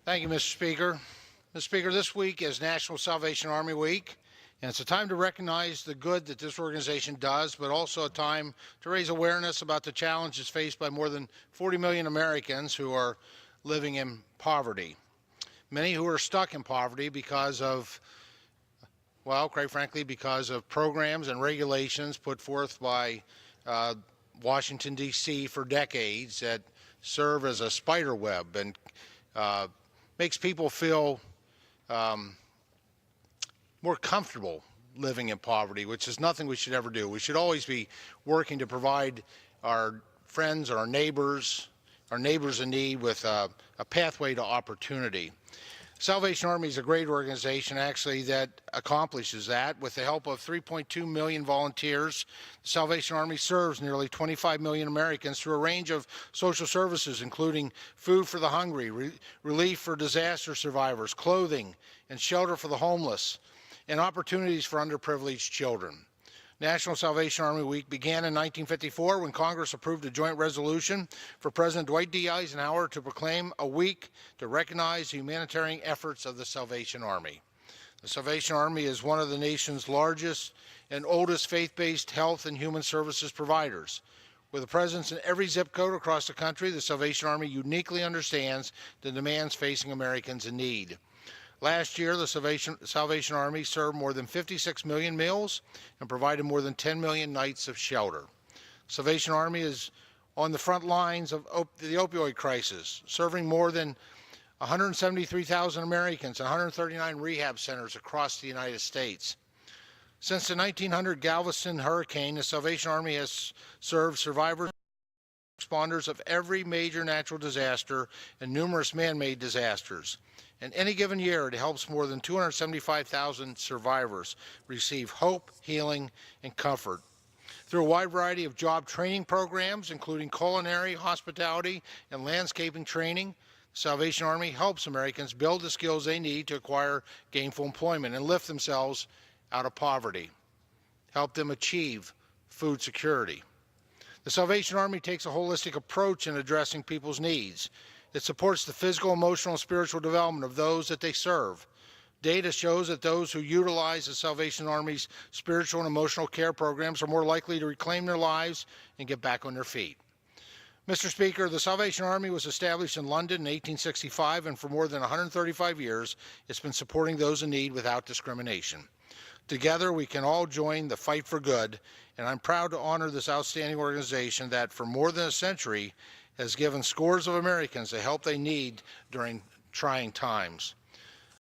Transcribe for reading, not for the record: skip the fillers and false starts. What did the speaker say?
Thank you, Mr. Speaker. Mr. Speaker, this week is National Salvation Army Week, and it's a time to recognize the good that this organization does, but also a time to raise awareness about the challenges faced by more than 40 million Americans who are living in poverty. Many who are stuck in poverty because of, well, quite frankly, because of programs and regulations put forth by Washington, D.C. for decades that serve as a spider web and makes people feel more comfortable living in poverty, which is nothing we should ever do. We should always be working to provide our friends, our neighbors in need with a pathway to opportunity. Salvation Army is a great organization, actually, that accomplishes that. With the help of 3.2 million volunteers, the Salvation Army serves nearly 25 million Americans through a range of social services, including food for the hungry, relief for disaster survivors, clothing and shelter for the homeless, and opportunities for underprivileged children. National Salvation Army Week began in 1954 when Congress approved a joint resolution for President Dwight D. Eisenhower to proclaim a week to recognize the humanitarian efforts of the Salvation Army. The Salvation Army is one of the nation's largest and oldest faith-based health and human services providers. With a presence in every zip code across the country, the Salvation Army uniquely understands the demands facing Americans in need. Last year, the Salvation Army served more than 56 million meals and provided more than 10 million nights of shelter. Salvation Army is on the front lines of the opioid crisis, serving more than 173,000 Americans in 139 rehab centers across the United States. Since the 1900 Galveston hurricane, the Salvation Army has served survivors and responders of every major natural disaster and numerous man-made disasters. In any given year, it helps more than 275,000 survivors receive hope, healing, and comfort. Through a wide variety of job training programs, including culinary, hospitality, and landscaping training, the Salvation Army helps Americans build the skills they need to acquire gainful employment and lift themselves out of poverty, help them achieve food security. The Salvation Army takes a holistic approach in addressing people's needs. It supports the physical, emotional, and spiritual development of those that they serve. Data shows that those who utilize the Salvation Army's spiritual and emotional care programs are more likely to reclaim their lives and get back on their feet. Mr. Speaker, the Salvation Army was established in London in 1865, and for more than 135 years, it's been supporting those in need without discrimination. Together, we can all join the fight for good, and I'm proud to honor this outstanding organization that, for more than a century, has given scores of Americans the help they need during trying times.